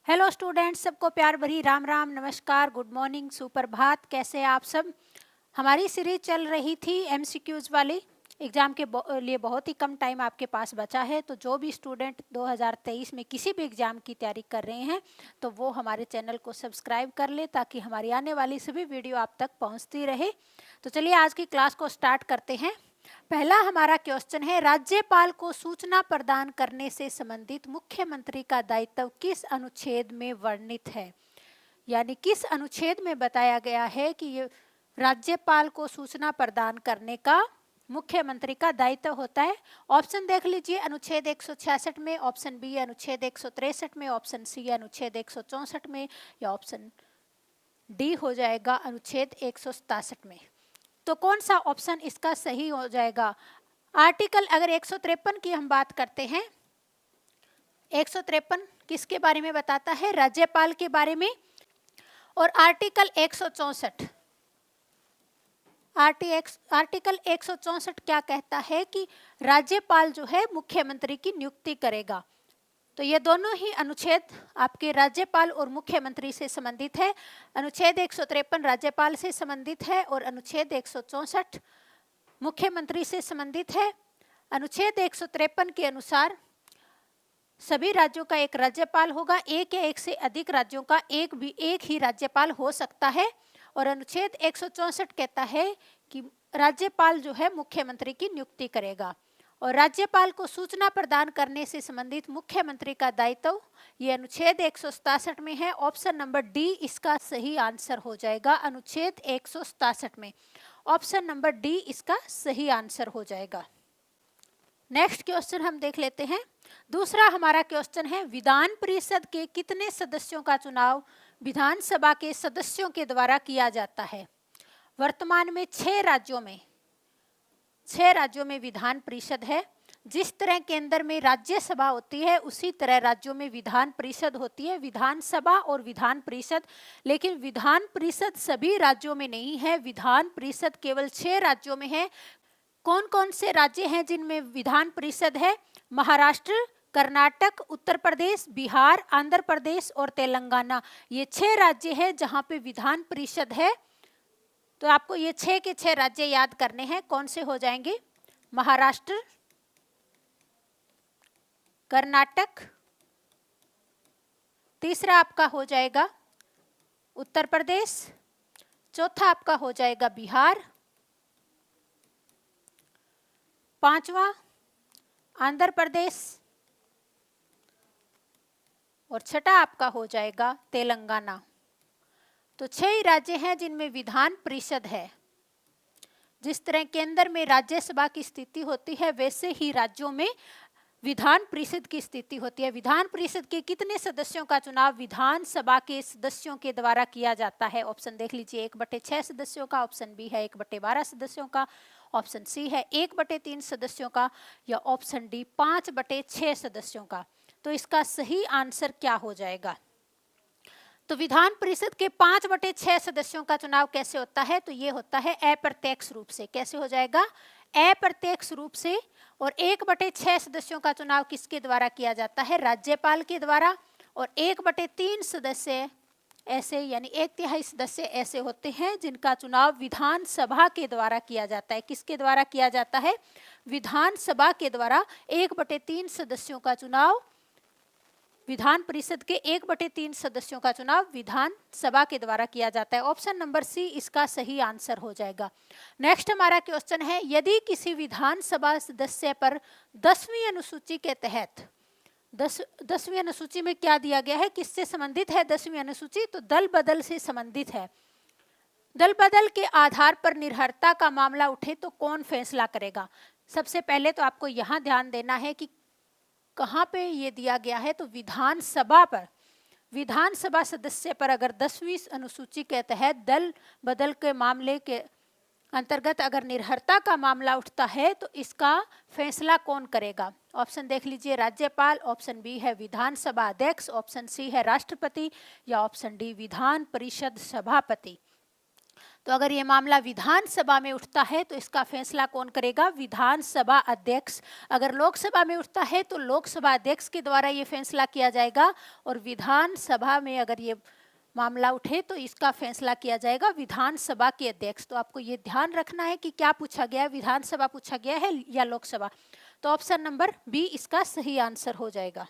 Hello students, सबको प्यार भरी राम राम, नमस्कार, गुड मॉर्निंग, सुप्रभात। कैसे हैं आप सब। हमारी सीरीज चल रही थी एमसीक्यूज वाली। एग्ज़ाम के लिए बहुत ही कम टाइम आपके पास बचा है, तो जो भी स्टूडेंट 2023 में किसी भी एग्ज़ाम की तैयारी कर रहे हैं तो वो हमारे चैनल को सब्सक्राइब कर ले, ताकि हमारी आने वाली सभी वीडियो आप तक पहुंचती रहे। तो चलिए आज की क्लास को स्टार्ट करते हैं। पहला हमारा क्वेश्चन है, राज्यपाल को सूचना प्रदान करने से संबंधित मुख्यमंत्री का दायित्व किस अनुच्छेद में वर्णित है। यानी किस अनुच्छेद में बताया गया है कि ये राज्यपाल को सूचना प्रदान करने का मुख्यमंत्री का दायित्व होता है। ऑप्शन देख लीजिए, अनुच्छेद 166 में, ऑप्शन बी अनुच्छेद 163 में, ऑप्शन सी अनुच्छेद 164 में, या ऑप्शन डी हो जाएगा अनुच्छेद 167 में। तो कौन सा ऑप्शन इसका सही हो जाएगा। आर्टिकल अगर 153 की हम बात करते हैं, 153 किसके बारे में बताता है, राज्यपाल के बारे में। और आर्टिकल 164, आर्टिकल 164 क्या कहता है कि राज्यपाल जो है मुख्यमंत्री की नियुक्ति करेगा। तो ये दोनों ही अनुच्छेद आपके राज्यपाल और मुख्यमंत्री से संबंधित है। अनुच्छेद 153 राज्यपाल से संबंधित है और अनुच्छेद 164 मुख्यमंत्री से संबंधित है। अनुच्छेद 153 के अनुसार सभी राज्यों का एक राज्यपाल होगा, एक या एक से अधिक राज्यों का एक ही राज्यपाल हो सकता है। और अनुच्छेद 164 कहता है कि राज्यपाल जो है मुख्यमंत्री की नियुक्ति करेगा। और राज्यपाल को सूचना प्रदान करने से संबंधित मुख्यमंत्री का दायित्व ये अनुच्छेद 167 में है। ऑप्शन नंबर डी इसका सही आंसर हो जाएगा। अनुच्छेद 167 में ऑप्शन नंबर डी इसका सही आंसर हो जाएगा। नेक्स्ट क्वेश्चन हम देख लेते हैं। दूसरा हमारा क्वेश्चन है, विधान परिषद के कितने सदस्यों का चुनाव विधानसभा के सदस्यों के द्वारा किया जाता है। वर्तमान में 6 राज्यों में विधान परिषद है। जिस तरह केंद्र में राज्यसभा होती है उसी तरह राज्यों में विधान परिषद होती है, विधानसभा और विधान परिषद। लेकिन विधान परिषद सभी राज्यों में नहीं है, विधान परिषद केवल 6 राज्यों में है। कौन कौन से राज्य हैं जिनमें विधान परिषद है। महाराष्ट्र, कर्नाटक, उत्तर प्रदेश, बिहार, आंध्र प्रदेश और तेलंगाना। ये 6 राज्य हैं जहां पे विधान परिषद है। तो आपको ये 6 के 6 राज्य याद करने हैं। कौन से हो जाएंगे, महाराष्ट्र, कर्नाटक, तीसरा आपका हो जाएगा उत्तर प्रदेश, चौथा आपका हो जाएगा बिहार, पांचवा आंध्र प्रदेश और छठा आपका हो जाएगा तेलंगाना। तो 6 ही राज्य हैं जिनमें विधान परिषद है। जिस तरह केंद्र में राज्यसभा की स्थिति होती है वैसे ही राज्यों में विधान परिषद की स्थिति होती है। विधान परिषद के कितने सदस्यों का चुनाव विधानसभा के सदस्यों के द्वारा किया जाता है। ऑप्शन देख लीजिए, 1/6 सदस्यों का, ऑप्शन बी है 1/12 सदस्यों का, ऑप्शन सी है 1/3 सदस्यों का, या ऑप्शन डी 5/6 सदस्यों का। तो इसका सही आंसर क्या हो जाएगा। तो विधान परिषद के 5/6 सदस्यों का चुनाव कैसे होता है, तो ये होता है अप्रत्यक्ष रूप से। कैसे हो जाएगा, अप्रत्यक्ष रूप से। और 1/6 सदस्यों का चुनाव किसके द्वारा किया जाता है, राज्यपाल के द्वारा। और 1/3 सदस्य ऐसे, यानी 1/3 सदस्य ऐसे होते हैं जिनका चुनाव विधानसभा के द्वारा किया जाता है। किसके द्वारा किया जाता है, विधानसभा के द्वारा। 1/3 सदस्यों का चुनाव विधान परिषद के 1/3 सदस्यों का चुनाव विधानसभा के द्वारा किया जाता है। ऑप्शन नंबर सी इसका सही आंसर हो जाएगा। नेक्स्ट हमारा क्वेश्चन है, यदि किसी विधानसभा सदस्य पर 10वीं अनुसूची के तहत 10वीं अनुसूची में क्या दिया गया है, किससे संबंधित है 10वीं अनुसूची, तो दल बदल से संबंधित है। दल बदल के आधार पर निर्भरता का मामला उठे तो कौन फैसला करेगा। सबसे पहले तो आपको यहाँ ध्यान देना है कि कहाँ पे ये दिया गया है, तो विधानसभा पर। विधानसभा सदस्य पर अगर 10वीं अनुसूची के तहत दल बदल के मामले के अंतर्गत अगर निर्भरता का मामला उठता है तो इसका फैसला कौन करेगा। ऑप्शन देख लीजिए, राज्यपाल, ऑप्शन बी है विधानसभा अध्यक्ष, ऑप्शन सी है राष्ट्रपति, या ऑप्शन डी विधान परिषद सभापति। तो अगर ये मामला विधानसभा में उठता है तो इसका फैसला कौन करेगा? विधानसभा अध्यक्ष। अगर लोकसभा में उठता है तो लोकसभा अध्यक्ष के द्वारा ये फैसला किया जाएगा, और विधानसभा में अगर ये मामला उठे तो इसका फैसला किया जाएगा विधानसभा के अध्यक्ष। तो आपको ये ध्यान रखना है कि क्या पूछा गया है, विधानसभा पूछा गया है या लोकसभा। तो ऑप्शन नंबर बी इसका सही आंसर हो जाएगा।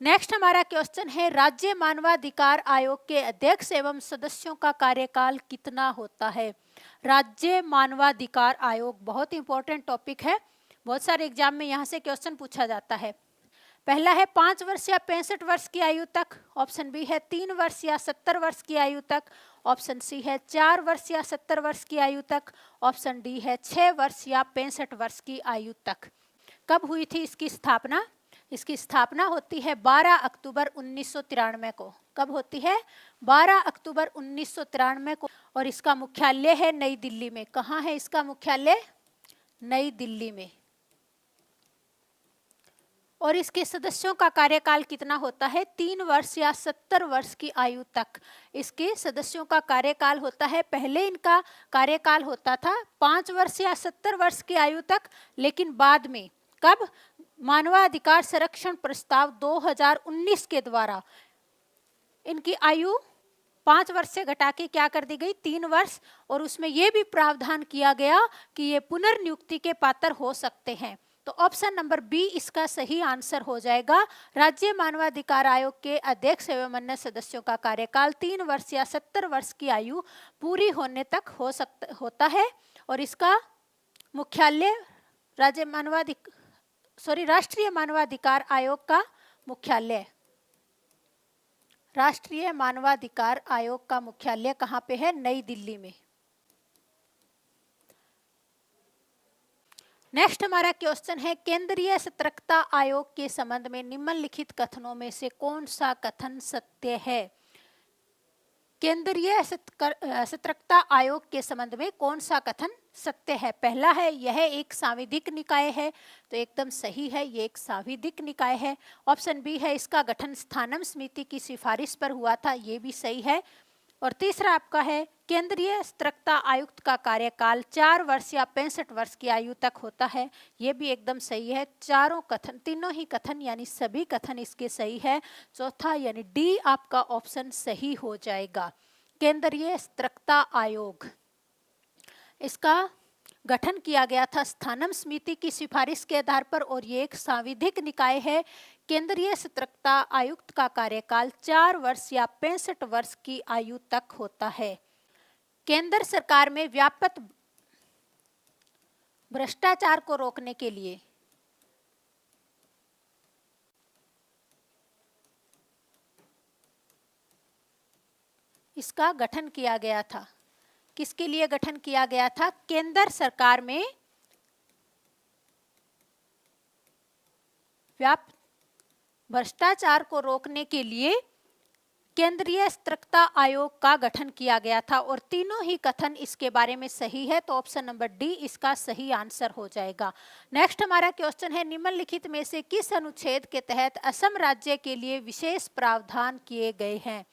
नेक्स्ट हमारा क्वेश्चन है, राज्य मानवाधिकार आयोग के अध्यक्ष एवं सदस्यों का कार्यकाल कितना होता है? राज्य मानवाधिकार आयोग बहुत इंपॉर्टेंट टॉपिक है, बहुत सारे एग्जाम में यहाँ से क्वेश्चन पूछा जाता है। पहला है 5 वर्ष या 65 वर्ष की आयु तक, ऑप्शन बी है 3 वर्ष या 70 वर्ष की आयु तक, ऑप्शन सी है 4 वर्ष या 70 वर्ष की आयु तक, ऑप्शन डी है 6 वर्ष या 65 वर्ष की आयु तक। कब हुई थी इसकी स्थापना? इसकी स्थापना होती है 12 अक्टूबर 1993 को। कब होती है? 12 अक्टूबर 1993 को। और इसका मुख्यालय है नई दिल्ली में। कहाँ है इसका मुख्यालय? नई दिल्ली में। और इसके सदस्यों का कार्यकाल कितना होता है? 3 वर्ष या 70 वर्ष की आयु तक इसके सदस्यों का कार्यकाल होता है। पहले इनका कार्यकाल होता था 5 वर्ष या 70 वर्ष की आयु तक, लेकिन बाद में कब? मानवाधिकार संरक्षण प्रस्ताव 2019 के द्वारा इनकी आयु 5 वर्ष से घटा के क्या कर दी गई? 3 वर्ष। और उसमें यह भी प्रावधान किया गया कि ये पुनर्नियुक्ति के पात्र हो सकते हैं। तो ऑप्शन नंबर बी इसका सही आंसर हो जाएगा। राज्य मानवाधिकार आयोग के अध्यक्ष एवं अन्य सदस्यों का कार्यकाल 3 वर्ष या 70 वर्ष की आयु पूरी होने तक होता है। और इसका मुख्यालय राष्ट्रीय मानवाधिकार आयोग का मुख्यालय, राष्ट्रीय मानवाधिकार आयोग का मुख्यालय कहाँ पे है? नई दिल्ली में। नेक्स्ट हमारा क्वेश्चन है, केंद्रीय सतर्कता आयोग के संबंध में निम्नलिखित कथनों में से कौन सा कथन सत्य है? केंद्रीय सतर्कता आयोग के संबंध में कौन सा कथन सत्य है? पहला है यह एक सांविधिक निकाय है, तो एकदम सही है, ये एक सांविधिक निकाय है। ऑप्शन बी है इसका गठन स्थानम समिति की सिफारिश पर हुआ था, ये भी सही है। और तीसरा आपका है केंद्रीय सतर्कता आयुक्त का कार्यकाल 4 वर्ष या 65 वर्ष की आयु तक होता है, ये भी एकदम सही है। तीनों ही कथन यानी सभी कथन इसके सही है। चौथा यानी डी आपका ऑप्शन सही हो जाएगा। केंद्रीय सतर्कता आयोग, इसका गठन किया गया था स्थानम समिति की सिफारिश के आधार पर, और ये एक सांविधिक निकाय है। केंद्रीय सतर्कता आयुक्त का कार्यकाल 4 वर्ष या 65 वर्ष की आयु तक होता है। केंद्र सरकार में व्यापक भ्रष्टाचार को रोकने के लिए इसका गठन किया गया था। किसके लिए गठन किया गया था? केंद्र सरकार में व्यापक भ्रष्टाचार को रोकने के लिए केंद्रीय सतर्कता आयोग का गठन किया गया था, और तीनों ही कथन इसके बारे में सही है। तो ऑप्शन नंबर डी इसका सही आंसर हो जाएगा। नेक्स्ट हमारा क्वेश्चन है, निम्नलिखित में से किस अनुच्छेद के तहत असम राज्य के लिए विशेष प्रावधान किए गए हैं?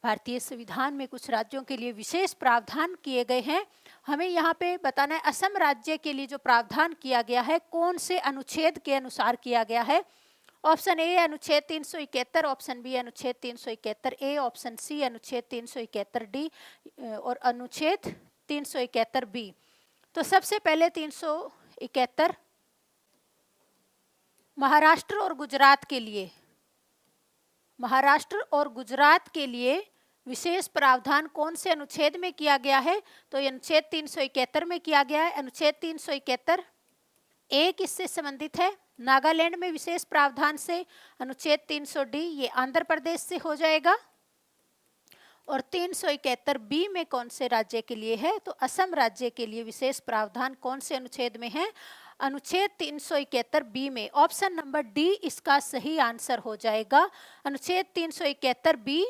भारतीय संविधान में कुछ राज्यों के लिए विशेष प्रावधान किए गए हैं। हमें यहाँ पे बताना है असम राज्य के लिए जो प्रावधान किया गया है कौन से अनुच्छेद के अनुसार किया गया है। ऑप्शन ए अनुच्छेद 371, ऑप्शन बी अनुच्छेद 371 ए, ऑप्शन सी अनुच्छेद 371 डी और अनुच्छेद 371 बी। तो सबसे पहले 371 महाराष्ट्र और गुजरात के लिए, महाराष्ट्र और गुजरात के लिए विशेष प्रावधान कौन से अनुच्छेद में किया गया है? तो अनुच्छेद 371 में किया गया है। अनुच्छेद 371 ए किससे संबंधित है? नागालैंड में विशेष प्रावधान से। अनुच्छेद 300 डी ये आंध्र प्रदेश से हो जाएगा। और 371 बी में कौन से राज्य के लिए है? तो असम राज्य के लिए विशेष प्रावधान कौन से अनुच्छेद में है? अनुच्छेद 371 बी में। ऑप्शन नंबर डी इसका सही आंसर हो जाएगा। अनुच्छेद 371 बी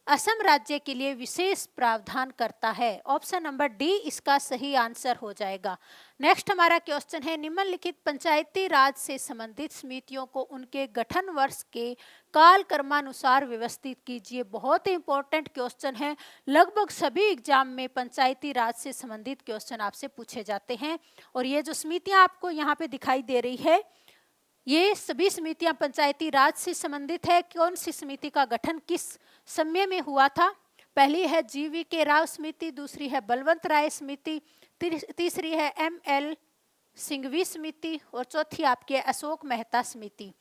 असम राज्य के लिए विशेष प्रावधान करता है। ऑप्शन नंबर डी इसका सही आंसर हो जाएगा। नेक्स्ट हमारा क्वेश्चन है, निम्नलिखित पंचायती राज से संबंधित समितियों को उनके गठन वर्ष के काल क्रमानुसार व्यवस्थित कीजिए। बहुत ही इंपॉर्टेंट क्वेश्चन है, लगभग सभी एग्जाम में पंचायती राज से संबंधित क्वेश्चन आपसे पूछे जाते हैं। और ये जो समितियां आपको यहाँ पे दिखाई दे रही है, ये सभी समितियां पंचायती राज से संबंधित है। कौन सी समिति का गठन किस समय में हुआ था? पहली है GV राव समिति, दूसरी है बलवंत राय समिति, तीसरी है ML सिंघवी समिति और चौथी आपकी है अशोक मेहता समिति।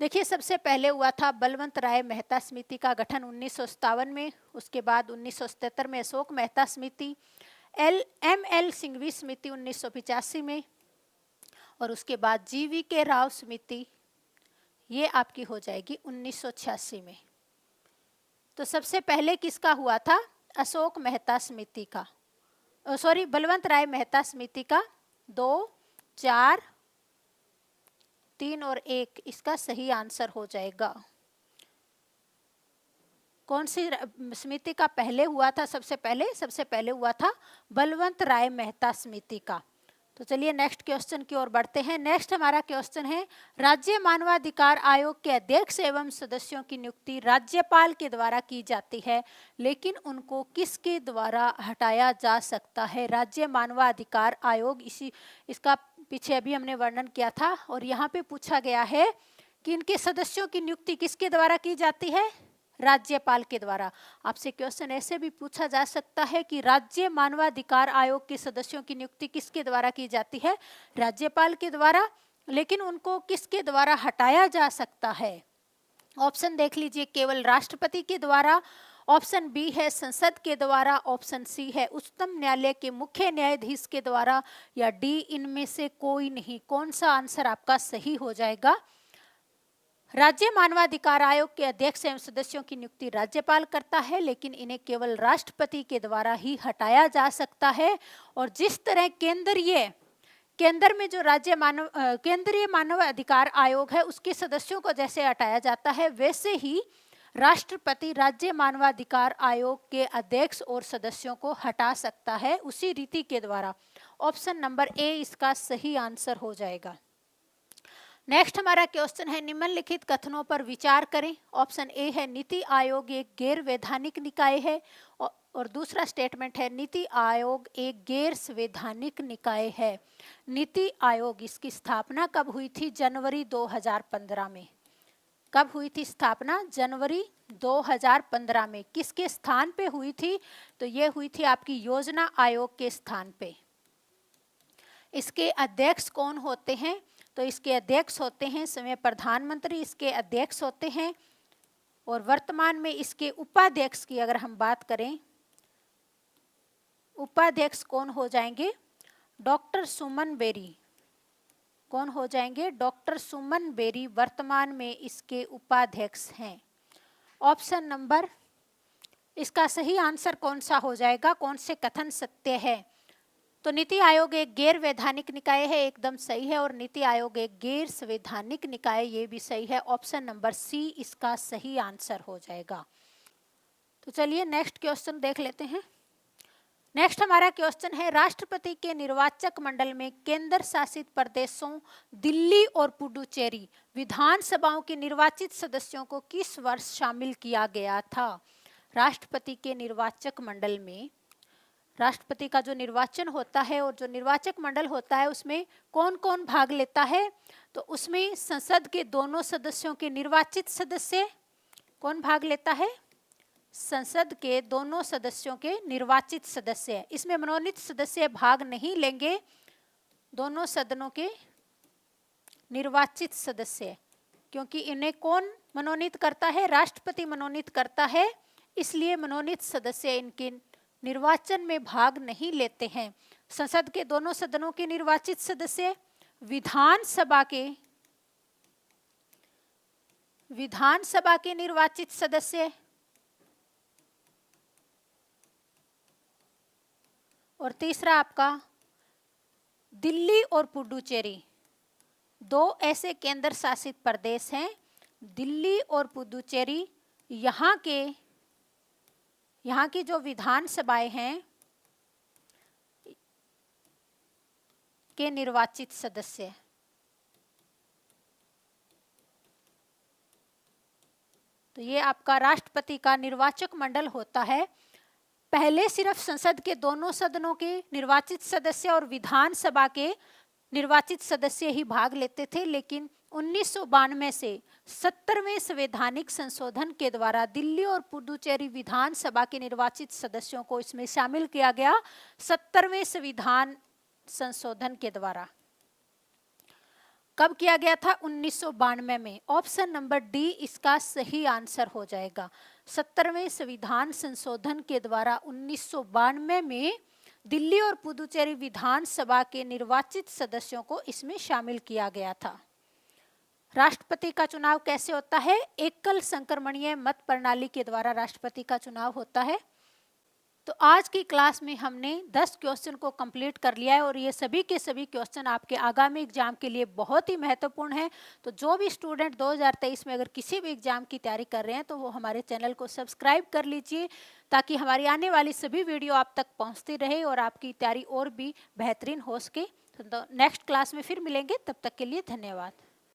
देखिए, सबसे पहले हुआ था बलवंत राय मेहता समिति का गठन 1957 में, उसके बाद 1977 में अशोक मेहता समिति, ML सिंघवी समिति 1985 में और उसके बाद GV राव समिति ये आपकी हो जाएगी 1986 में। तो सबसे पहले किसका हुआ था? अशोक मेहता समिति का, बलवंत राय मेहता समिति का। 2, 4, 3 और 1 इसका सही आंसर हो जाएगा। कौन सी समिति का पहले हुआ था? सबसे पहले हुआ था बलवंत राय मेहता समिति का। तो चलिए नेक्स्ट क्वेश्चन की ओर बढ़ते हैं। नेक्स्ट हमारा क्वेश्चन है, राज्य मानवाधिकार आयोग के अध्यक्ष एवं सदस्यों की नियुक्ति राज्यपाल के द्वारा की जाती है, लेकिन उनको किसके द्वारा हटाया जा सकता है? राज्य मानवाधिकार आयोग, इसका पीछे अभी हमने वर्णन किया था और यहाँ पे पूछा गया है कि इनके सदस्यों की नियुक्ति किसके द्वारा की जाती है? राज्यपाल के द्वारा। आपसे क्वेश्चन ऐसे भी पूछा जा सकता है कि राज्य मानवाधिकार आयोग के सदस्यों की नियुक्ति किसके द्वारा की जाती है? राज्यपाल के द्वारा, लेकिन उनको किसके द्वारा हटाया जा सकता है? ऑप्शन देख लीजिए, केवल राष्ट्रपति के द्वारा, ऑप्शन बी है संसद के द्वारा, ऑप्शन सी है उच्चतम न्यायालय के मुख्य न्यायाधीश के द्वारा, या डी इनमें से कोई नहीं। कौन सा आंसर आपका सही हो जाएगा? राज्य मानवाधिकार आयोग के अध्यक्ष एवं सदस्यों की नियुक्ति राज्यपाल करता है, लेकिन इन्हें केवल राष्ट्रपति के द्वारा ही हटाया जा सकता है। और जिस तरह केंद्र में जो केंद्रीय मानव अधिकार आयोग है उसके सदस्यों को जैसे हटाया जाता है, वैसे ही राष्ट्रपति राज्य मानवाधिकार आयोग के अध्यक्ष और सदस्यों को हटा सकता है उसी रीति के द्वारा। ऑप्शन नंबर ए इसका सही आंसर हो जाएगा। नेक्स्ट हमारा क्वेश्चन है, निम्नलिखित कथनों पर विचार करें। ऑप्शन ए है नीति आयोग एक गैर वैधानिक निकाय है, और दूसरा स्टेटमेंट है नीति आयोग एक गैर संवैधानिक निकाय है। नीति आयोग, इसकी स्थापना कब हुई थी? जनवरी 2015 में। कब हुई थी स्थापना? जनवरी 2015 में। किसके स्थान पे हुई थी? तो ये हुई थी आपकी योजना आयोग के स्थान पे। इसके अध्यक्ष कौन होते हैं? तो इसके अध्यक्ष होते हैं समय प्रधानमंत्री, इसके अध्यक्ष होते हैं। और वर्तमान में इसके उपाध्यक्ष की अगर हम बात करें, उपाध्यक्ष कौन हो जाएंगे? डॉक्टर सुमन बेरी। कौन हो जाएंगे? डॉक्टर सुमन बेरी वर्तमान में इसके उपाध्यक्ष हैं। ऑप्शन नंबर, इसका सही आंसर कौन सा हो जाएगा? कौन से कथन सत्य है? तो नीति आयोग एक गैर वैधानिक निकाय है, एकदम सही है। और नीति आयोग एक गैर संवैधानिक निकाय, ये भी सही है। ऑप्शन नंबर सी इसका सही आंसर हो जाएगा। तो चलिए नेक्स्ट क्वेश्चन देख लेते हैं। नेक्स्ट हमारा क्वेश्चन है, राष्ट्रपति के निर्वाचक मंडल में केंद्र शासित प्रदेशों दिल्ली और पुडुचेरी विधानसभाओं के निर्वाचित सदस्यों को किस वर्ष शामिल किया गया था? राष्ट्रपति के निर्वाचक मंडल में, राष्ट्रपति का जो निर्वाचन होता है और जो निर्वाचक मंडल होता है उसमें कौन कौन भाग लेता है? तो उसमें संसद के दोनों सदस्यों के निर्वाचित सदस्य कौन भाग लेता है? संसद के दोनों सदस्यों के निर्वाचित सदस्य। इसमें मनोनीत सदस्य भाग नहीं लेंगे, दोनों सदनों के निर्वाचित सदस्य, क्योंकि इन्हें कौन मनोनीत करता है? राष्ट्रपति मनोनीत करता है, इसलिए मनोनीत सदस्य इनके निर्वाचन में भाग नहीं लेते हैं। संसद के दोनों सदनों के निर्वाचित सदस्य, विधानसभा के निर्वाचित सदस्य, और तीसरा आपका दिल्ली और पुडुचेरी, दो ऐसे केंद्र शासित प्रदेश हैं, दिल्ली और पुडुचेरी। यहाँ के यहाँ की जो विधानसभाएं हैं के निर्वाचित सदस्य, तो ये आपका राष्ट्रपति का निर्वाचक मंडल होता है। पहले सिर्फ संसद के दोनों सदनों के निर्वाचित सदस्य और विधानसभा के निर्वाचित सदस्य ही भाग लेते थे, लेकिन 1992 से 70वें संवैधानिक संशोधन के द्वारा दिल्ली और पुडुचेरी विधानसभा के निर्वाचित सदस्यों को इसमें शामिल किया गया। 70वें संविधान संशोधन के द्वारा कब किया गया था? 1992 में। ऑप्शन नंबर डी इसका सही आंसर हो जाएगा। 70वें संविधान संशोधन के द्वारा 1992 में दिल्ली और पुडुचेरी विधानसभा के निर्वाचित सदस्यों को इसमें शामिल किया गया था। राष्ट्रपति का चुनाव कैसे होता है? एकल संक्रमणीय मत प्रणाली के द्वारा राष्ट्रपति का चुनाव होता है। तो आज की क्लास में हमने 10 क्वेश्चन को कंप्लीट कर लिया है और ये सभी के सभी क्वेश्चन आपके आगामी एग्जाम के लिए बहुत ही महत्वपूर्ण है। तो जो भी स्टूडेंट 2023 में अगर किसी भी एग्जाम की तैयारी कर रहे हैं तो वो हमारे चैनल को सब्सक्राइब कर लीजिए, ताकि हमारी आने वाली सभी वीडियो आप तक पहुँचती रहे और आपकी तैयारी और भी बेहतरीन हो सके। तो नेक्स्ट क्लास में फिर मिलेंगे, तब तक के लिए धन्यवाद।